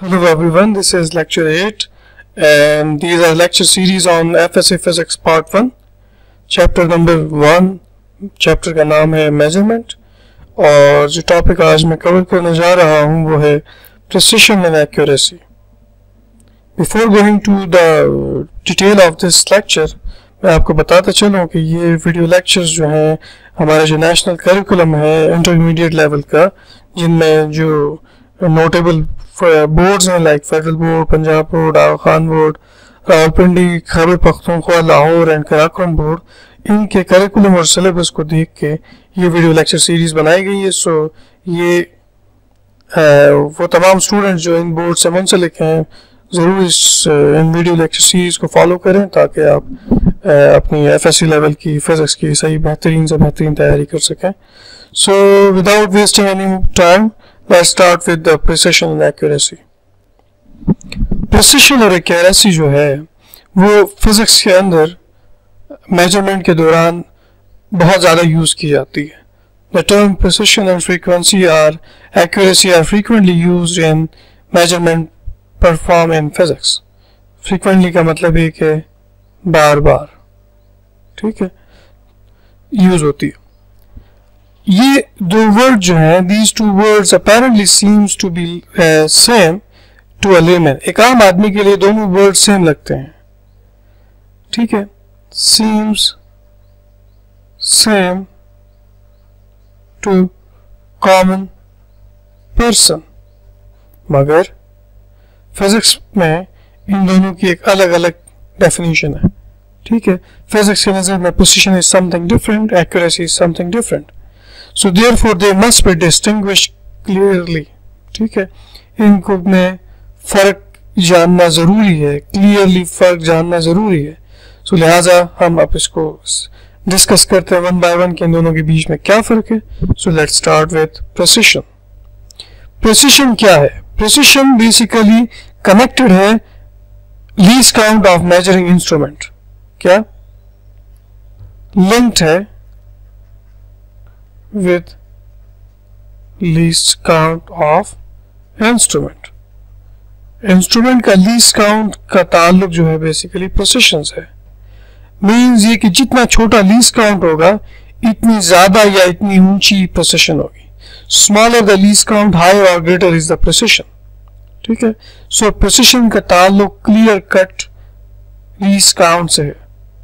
Hello everyone, this is lecture 8 and these are lecture series on FSA Physics Part 1 chapter number 1। Chapter का नाम है measurement और जो topic आज मैं कवर करने जा रहा हूँ वो है precision and accuracy. Before going to the detail of this lecture मैं आपको बताता चलूँ कि ये वीडियो लेक्चर्स जो हैं हमारा जो नेशनल करिकुलम है इंटरमीडिएट लेवल का, जिनमें जो नोटेबल बोर्ड्स हैं like federal board, Punjab board, Aga Khan board, Rawalpindi, Khyber Pakhtunkhwa, Lahore and Karakoram board, इनके करिकुलम और सिलेबस को देख के ये वीडियो लेक्चर सीरीज बनाई गई है। सो ये वो तमाम स्टूडेंट्स जो इन बोर्ड से मुंसलिक हैं ज़रूर इस इन वीडियो लेक्चर सीरीज को फॉलो करें ताकि आप अपनी FSC लेवल की फिजिक्स की सही बेहतरीन से बेहतरीन तैयारी कर सकें। So without wasting any time let's start with the precision and accuracy। precision और accuracy जो है वो फिजिक्स के अंदर मेजरमेंट के दौरान बहुत ज़्यादा यूज़ की जाती है। The term precision and frequency or accuracy are frequently used in measurement performed in physics। frequently का मतलब है कि बार बार, ठीक है, यूज़ होती है। ये दो वर्ड जो हैं, these two words apparently seems to be same to a layman। एक आम आदमी के लिए दोनों वर्ड सेम लगते हैं, ठीक है, seems same to common person, मगर फिजिक्स में इन दोनों की एक अलग अलग डेफिनेशन है, ठीक है। फिजिक्स के नजर में precision is something different, accuracy is something different। So therefore they must be distinguished clearly, ठीक है। इनको में फर्क जानना जरूरी है, क्लियरली फर्क जानना जरूरी है। सो लिहाजा हम अब इसको डिस्कस करते हैं वन बाय वन कि इन दोनों के बीच में क्या फर्क है। So let's start with precision. Precision क्या है? प्रिसिशन बेसिकली कनेक्टेड है least count of measuring instrument, क्या लिंक्ड है with least count of instrument। Instrument का लीस्ट काउंट का ताल्लुक जो है बेसिकली प्रिसिशन से है। मीन्स ये कि जितना छोटा लीस्ट काउंट होगा इतनी ज्यादा या इतनी ऊंची प्रिसिशन होगी। Smaller the least count higher और ग्रेटर इज द प्रिसिशन, ठीक है। सो प्रिसिशन का ताल्लुक क्लियर कट लीस्ट काउंट से है,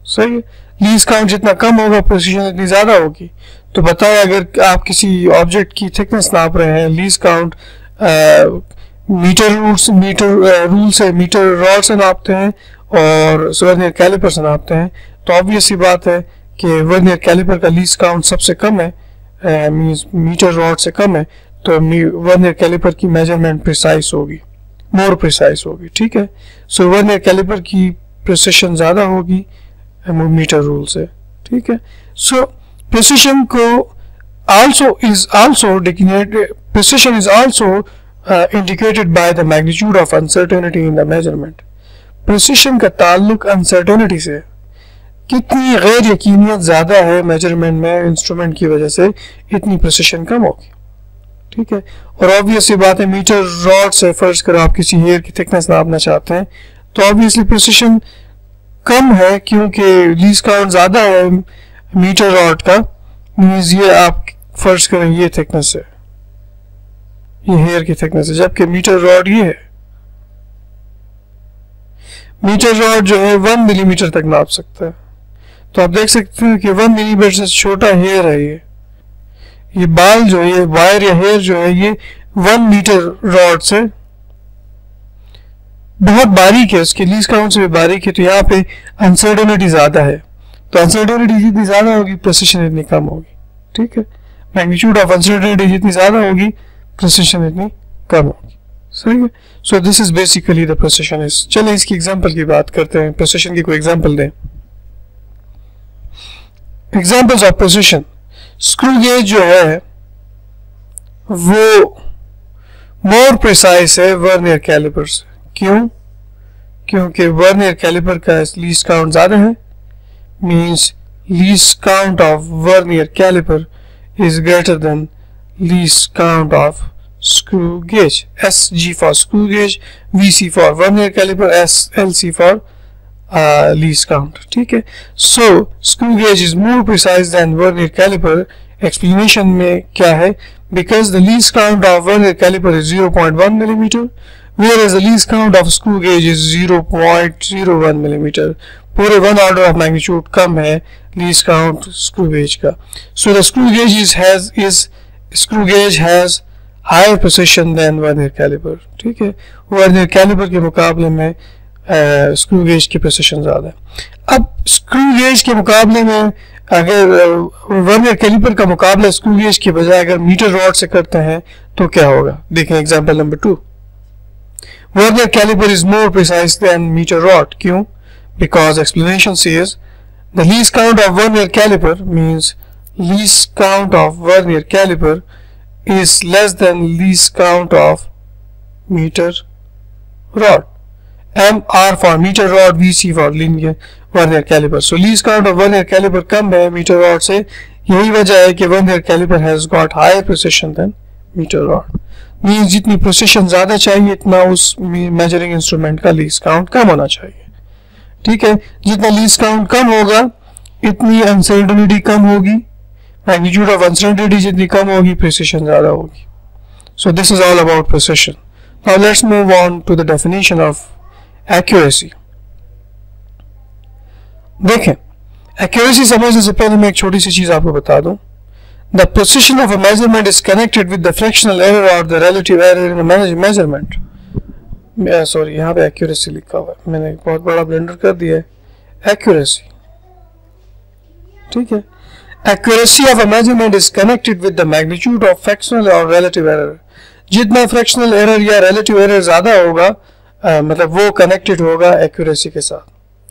सही है। लीस्ट काउंट जितना कम होगा प्रिसिशन इतनी ज्यादा होगी। तो बताएं अगर आप किसी ऑब्जेक्ट की थिकनेस नाप रहे हैं, लीस्ट काउंट मीटर रूल से मीटर रॉड से नापते हैं और वर्नियर कैलिपर से नापते हैं, तो ऑब्वियस सी बात है कि वर्नियर कैलिपर का लीस्ट काउंट सबसे कम है, मींस मीटर रॉड से कम है, तो वर्नियर कैलिपर की मेजरमेंट प्रिसाइज होगी, मोर प्रिसाइज होगी, ठीक है। सो वर्नियर कैलिपर की प्रिसिशन ज्यादा होगी मीटर रूल से, ठीक है। सो precision is also indicated by the magnitude of uncertainty in the measurement। precision का ताल्लुक uncertainty से, कितनी गैर यकीनियत ज्यादा है मेजरमेंट में इंस्ट्रूमेंट की वजह से इतनी precision कम होगी, ठीक है। और ऑब्वियसली बात है मीटर रॉड से फर्ज करो आप किसी हेयर की थिकनेस नापना चाहते हैं तो ऑब्वियसली precision कम है क्योंकि लीस्ट काउंट ज्यादा है मीटर रॉड का। मीन्स ये आप फर्ज करें ये थिकनेस है, ये हेयर की थिकनेस है, जबकि मीटर रॉड ये है। मीटर रॉड जो है 1 मिलीमीटर तक नाप सकता है, तो आप देख सकते हैं कि 1 मिलीमीटर से छोटा हेयर है ये बाल जो है, ये वायर या हेयर जो है ये 1 मीटर रॉड से बहुत बारीक है, उसके लीस्ट काउंट से भी बारीक है। तो यहाँ पे अनसर्टेनिटी ज्यादा है, तो अनसर्टेनिटी जितनी ज्यादा होगी प्रिसिशन इतनी कम होगी, ठीक है। मैग्नीट्यूड ऑफ अनसर्टेनिटी जितनी ज्यादा होगी प्रिसिशन इतनी कम होगी, सही है। So this is basically the precision is. चलिए इसकी एग्जांपल की बात करते हैं, प्रिसिशन की कोई एग्जांपल दें। Examples of precision. Screw gauge जो है वो मोर प्रिसाइज है वर्नियर कैलिपर से। क्यों? क्योंकि वर्नियर कैलिपर का लीस्ट काउंट ज्यादा है, means least count of vernier caliper is greater than least count of screw gauge. SG for screw gauge, VC for vernier caliper, LC for least count. ठीक है. So screw gauge is more precise than vernier caliper. Explanation में क्या है? Because the least count of vernier caliper is 0.1 millimeter, whereas the least count of screw gauge is 0.01 millimeter. पूरे 1 order of magnitude कम है least count screw gauge का. So the screw gauge has higher precision than vernier caliper. ठीक है. vernier caliper के मुकाबले में screw gauge की precision ज़्यादा है. अब स्क्रू गेज के मुकाबले में अगर वर्नियर कैलिपर का मुकाबला स्क्रू गेज के बजाय अगर मीटर रॉड से करते हैं तो क्या होगा? देखें example number 2. Vernier calliper is more precise than metre rod. क्यों? Because explanation says the least count of vernier calliper means least count of vernier calliper is less than least count of meter rod. MR for meter rod, VC for linear vernier caliper. So least count of vernier caliper कम है meter rod से. यही वजह है कि vernier caliper has got higher precision than meter rod. Means जितनी precision ज़्यादा चाहिए इतना उस measuring instrument का least count कम होना चाहिए. ठीक है. जितना least count कम होगा इतनी uncertainty कम होगी. Magnitude of uncertainty जितनी कम होगी precision ज़्यादा होगी. So this is all about precision. Now let's move on to the definition of accuracy. देखें, accuracy समझने से पहले मैं एक छोटी सी चीज़ आपको बता दूं. The precision of a measurement is connected with the fractional error or the relative error in a measurement. Sorry, यहाँ पे accuracy लिखा हुआ है. मैंने एक बहुत बड़ा ब्लेंडर कर दिया है. Accuracy. ठीक है. Accuracy of a measurement is connected with the magnitude of fractional or relative error. जितना fractional error या relative error ज़्यादा होगा मतलब वो connected होगा accuracy के साथ.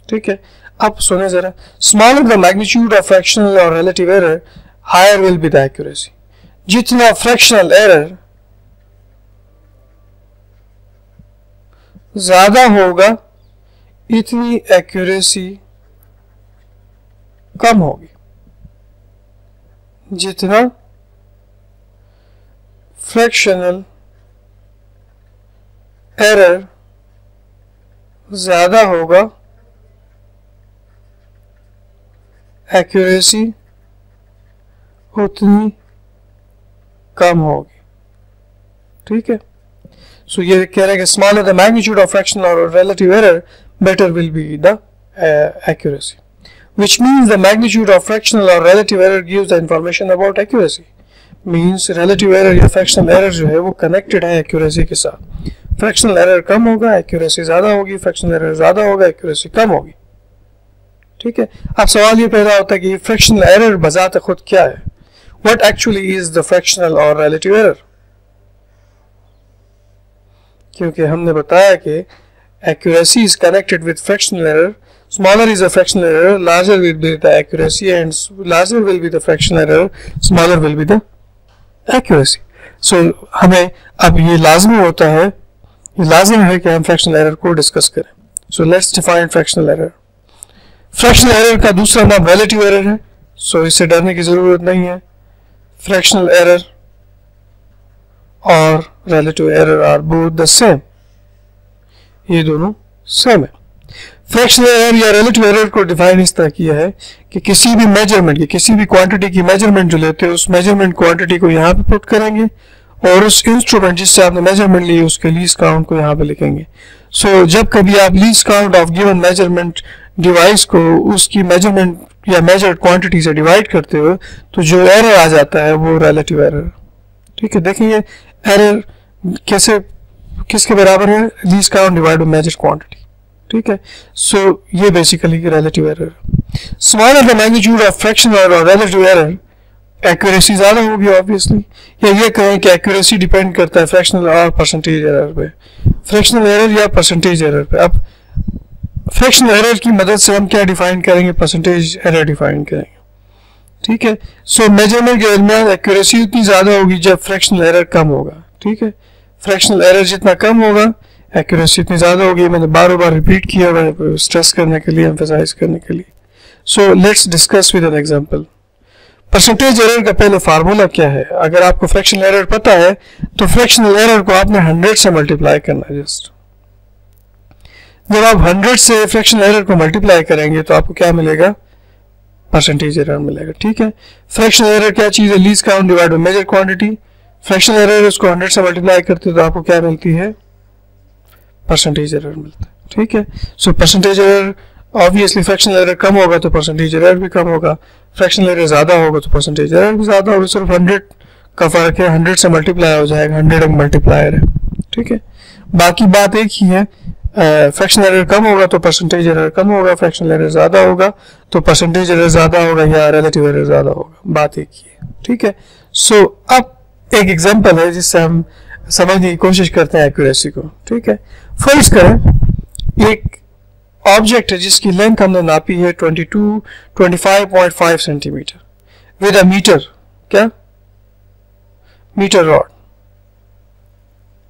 ठीक है. अब सुने ज़रा. Smaller the magnitude of fractional or relative error, higher will be the accuracy. जितना fractional error ज़्यादा होगा इतनी accuracy कम होगी. जितना फ्रैक्शनल एरर ज़्यादा होगा एक्यूरेसी उतनी कम होगी. ठीक है. सो ये कह रहा है कि smaller the magnitude of fractional और relative error better will be the accuracy. Which means the magnitude of fractional or relative error gives the information about accuracy. Means relative error या fractional error जो है वो connected है accuracy के साथ. Fractional error कम होगा accuracy ज़्यादा होगी, fractional error ज़्यादा होगा accuracy कम होगी. ठीक है. अब सवाल ये पैदा होता है कि fractional error बजाते खुद क्या है? What actually is the fractional or relative error? क्योंकि हमने बताया कि accuracy is connected with fractional error. Smaller is the fractional error, larger will be the accuracy, and larger will be the fractional error, smaller will be the accuracy. So हमें अब ये लाज़मी होता है, ये लाज़िम है कि हम fractional error को डिस्कस करें. So let's define fractional error. Fractional error का दूसरा नाम relative error है. So इससे डरने की ज़रूरत नहीं है. Fractional error और relative error are both the same. ये दोनों सेम है. फ्रैक्शनल एरर या रिलेटिव एरर को डिफाइन इस तरह किया है कि किसी भी मेजरमेंट की किसी भी क्वांटिटी की मेजरमेंट जो लेते हैं उस मेजरमेंट क्वांटिटी को यहाँ पे पुट करेंगे और उस इंस्ट्रूमेंट जिससे आपने मेजरमेंट ली उसके लीस्ट काउंट को यहाँ पे लिखेंगे. सो जब कभी आप least count of given measurement device को उसकी मेजरमेंट या मेजर्ड क्वांटिटी से डिवाइड करते हो तो जो एरर आ जाता है वो रिलेटिव एरर. ठीक है. देखेंगे एरर कैसे किसके बराबर है? Least count divide bye measured quantity. ठीक है. सो ये basically relative error. Smaller the magnitude of fractional और रिलेटिव एरर एक्यूरेसी ज्यादा होगी ऑब्वियसली. या ये कहें कि एक्यूरेसी डिपेंड करता है फ्रैक्शनल और परसेंटेज एरर पे. फ्रैक्शनल एरर या परसेंटेज एरर पे. अब फ्रैक्शनल एरर की मदद से हम क्या डिफाइन करेंगे? परसेंटेज एरर डिफाइन करेंगे. ठीक है. सो मेजरमेंट के दरमियान एक्यूरेसी उतनी ज्यादा होगी जब फ्रैक्शनल एरर कम होगा. ठीक है. फ्रैक्शनल एरर जितना कम होगा एक्यूरेसी इतनी ज़्यादा होगी. मैंने बार बार रिपीट किया स्ट्रेस करने के लिए, एम्फेसाइज करने के लिए. So let's discuss with an example. Percentage error का पहले फार्मूला क्या है? अगर आपको फ्रैक्शनल एरर पता है तो फ्रैक्शनल एरर को आपने 100 से मल्टीप्लाई करना है। जस्ट जब आप 100 से फ्रैक्शनल एरर को मल्टीप्लाई करेंगे तो आपको क्या मिलेगा? परसेंटेज एरर मिलेगा। ठीक है, फ्रैक्शनल एरर क्या चीज है? Least count divide by measure quantity. Fractional error उसको 100 से मल्टीप्लाई करते तो आपको क्या मिलती है? परसेंटेज एरर मिलता है। ठीक है, so percentage error obviously fractional error कम होगा तो परसेंटेज एरर भी कम होगा, फ्रैक्शनल एरर ज्यादा होगा तो परसेंटेज एरर भी ज्यादा होगा। सिर्फ 100 का फर्क है, 100 से मल्टीप्लाई हो जाएगा, 100 एक मल्टीप्लायर है। ठीक है, बाकी बात एक ही है, फ्रैक्शनल एरर कम होगा तो परसेंटेज एरर कम होगा, फ्रैक्शनल एरर ज्यादा होगा तो परसेंटेज एरर ज्यादा होगा या रिलेटिव एरर ज्यादा होगा, बात एक ही है। ठीक है, सो अब एक एग्जांपल है जिससे हम समझने की कोशिश करते हैं एक्यूरेसी को। ठीक है, फर्ज करें एक ऑब्जेक्ट है जिसकी लेंथ हमने नापी है 25.5 सेंटीमीटर विद अ मीटर, क्या मीटर रॉड,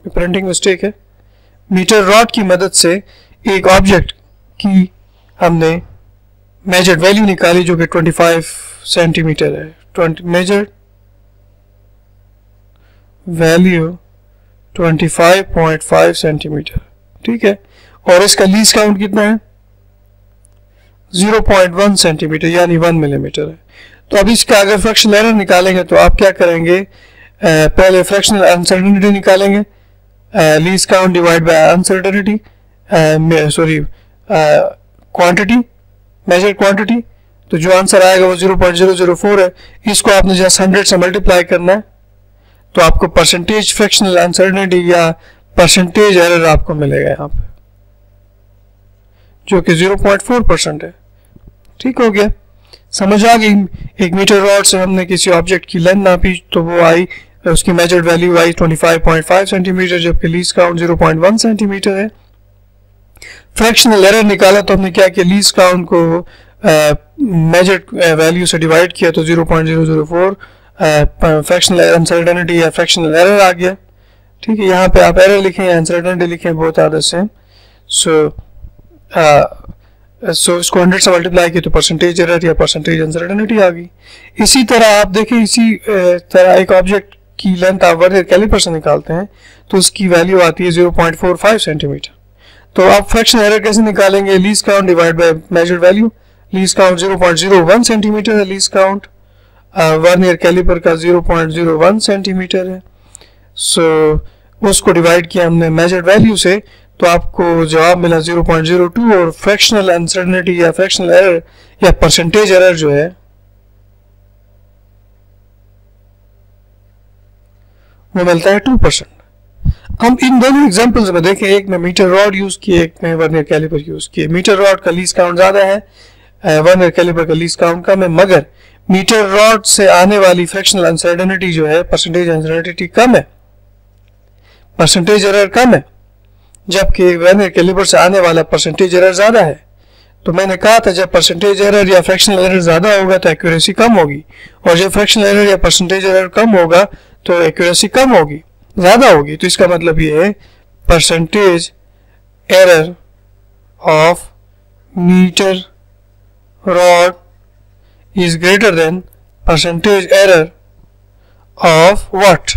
प्रिंटिंग मिस्टेक है। मीटर रॉड की मदद से एक ऑब्जेक्ट की हमने मेजर्ड वैल्यू निकाली जो कि 25 सेंटीमीटर है। Measured value 25.5 centimetre. ठीक है, और इसका लीस्ट काउंट कितना है? 0.1 सेंटीमीटर यानी 1 मिलीमीटर है। तो अब इसका अगर फ्रैक्शनल एरर निकालेंगे तो आप क्या करेंगे? पहले फ्रैक्शनल अनसर्टेनिटी निकालेंगे, least count divide bye uncertainty, sorry quantity, measured quantity. तो जो आंसर आएगा वो 0.004 है। इसको आपने जस्ट 100 से मल्टीप्लाई करना है तो आपको परसेंटेज फ्रैक्शनल अनसर्टेनिटी या परसेंटेज एरर आपको मिलेगा यहाँ पे, जो कि 0.4% है। ठीक हो गया, समझ आ गई? एक मीटर रॉड से हमने किसी ऑब्जेक्ट की लेंथ नापी तो वो आई, उसकी मेजर्ड वैल्यू आई 25.5 सेंटीमीटर जबकि लीस्ट काउंट 0.1 सेंटीमीटर है। फ्रैक्शनल एरर निकाला तो हमने क्या किया? लीस्ट काउंट को मेजर्ड वैल्यू से डिवाइड किया तो 0.004 फ्रैक्शनल अनसर्टेनिटी या फ्रैक्शनल एरर आ गया। ठीक है, यहाँ पे आप एरर लिखें या अनसर्टेनिटी लिखें, बहुत आदत से। सो इसको 100 से मल्टीप्लाई किया तो परसेंटेज एरर या परसेंटेज अनसर्टेनिटी आ गई। इसी तरह आप देखें, इसी तरह एक ऑब्जेक्ट की लेंथ आप वर्नियर कैलिपर से निकालते हैं तो उसकी वैल्यू आती है 0.45 सेंटीमीटर। तो आप फ्रैक्शनल एरर कैसे निकालेंगे? Least count divide bye measured value. Least count 0.01 centimetre है, लीस्ट काउंट वर्नियर कैलिपर का 0.01 सेंटीमीटर है। सो उसको डिवाइड किया हमने मेजर्ड वैल्यू से तो आपको जवाब मिला 0.02 और फ्रैक्शनल अनसर्टेनिटी या फ्रैक्शनल एरर या परसेंटेज एरर जो है वो मिलता है 2%। हम इन दोनों एग्जांपल्स में देखें, एक में मीटर रॉड यूज किए, एक में वर्नियर कैलिपर यूज किए। मीटर रॉड का लीस्ट काउंट ज्यादा है, वर्नियर कैलिपर का लीस्ट काउंट कम है, मगर मीटर रॉड से आने वाली फ्रैक्शनल अनसर्टेनिटी जो है, परसेंटेज अनसर्टेनिटी कम है, परसेंटेज एरर कम है, जबकि वर्नियर कैलिपर से आने वाला परसेंटेज एरर ज्यादा है। तो मैंने कहा था जब परसेंटेज एरर या फ्रैक्शनल एरर ज्यादा होगा तो एक्यूरेसी कम होगी, और जब फ्रैक्शनल एरर या परसेंटेज एरर कम होगा तो एक्यूरेसी कम होगी, ज्यादा होगी। तो इसका मतलब ये है percentage error of metre rod is greater than percentage error of what?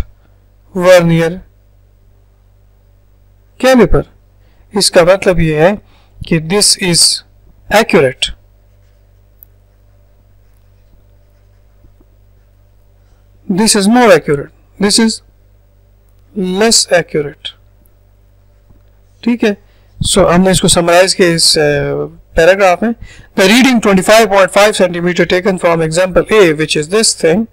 Vernier caliper. इसका मतलब यह है कि this is accurate, this is more accurate, this is less accurate. ठीक है, सो हमने इसको समराइज किया इस पैराग्राफ में। The reading 25.5 centimetre taken from example A which is this thing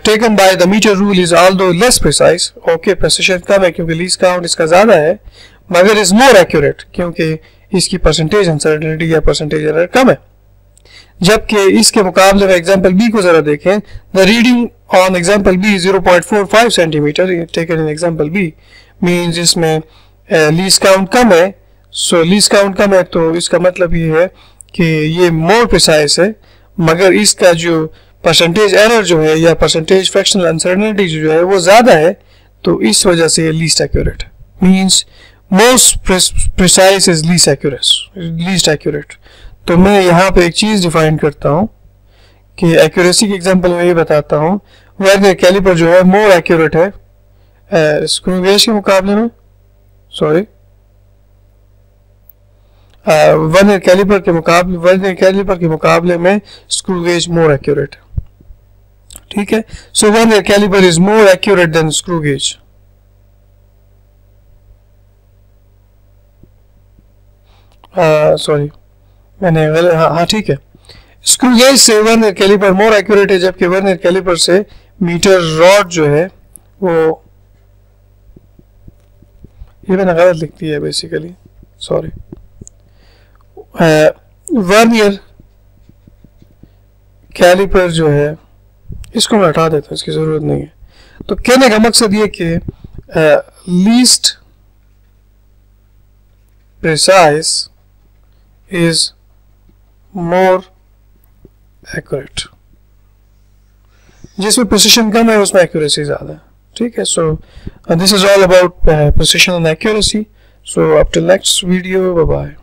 taken by the meter rule is although less precise, okay, precision कम है क्योंकि लीस्ट काउंट इसका ज्यादा है, मगर is more accurate क्योंकि इसकी परसेंटेज अनसर्टेनिटी या परसेंटेज एरर कम है। जबकि इसके मुकाबले में एग्जांपल बी को जरा देखें, the reading on example B 0.45 centimetre taken in example B means इसमें लीस्ट काउंट कम है। सो लीस्ट काउंट कम है तो इसका मतलब ये है कि ये मोर प्रिसाइज है, मगर इसका जो परसेंटेज एरर जो है या परसेंटेज फ्रैक्शनल अनसर्टेनिटी जो है वो ज्यादा है, तो इस वजह से least accurate means most precise is least accurate. तो मैं यहाँ पे एक चीज डिफाइन करता हूँ कि एक्यूरेसी की एग्जांपल मैं ये बताता हूँ। वर्नियर कैलिपर जो है मोर एक्यूरेट है स्क्रू गेज के मुकाबले में, सॉरी वर्नियर कैलिपर के मुकाबले में स्क्रू गेज मोर एक्यूरेट है, ठीक है। So vernier calliper is more accurate than screw gauge. Sorry मैंने गलत, हाँ ठीक है, स्क्रू गेज से वर्नियर कैलिपर मोर एक्यूरेट है, जबकि वर्नियर कैलिपर से मीटर रॉड जो है वो, ये मैंने गलत लिख दिया है बेसिकली, सॉरी। वर्नियर कैलिपर जो है इसको मैं हटा देता हूँ, इसकी जरूरत नहीं है। तो कहने का मकसद ये कि least precise is more accurate, जिसमें प्रिसिशन कम है उसमें एक्यूरेसी ज्यादा है, ठीक है। So this is all about precision and accuracy. So up till next video, bye bye.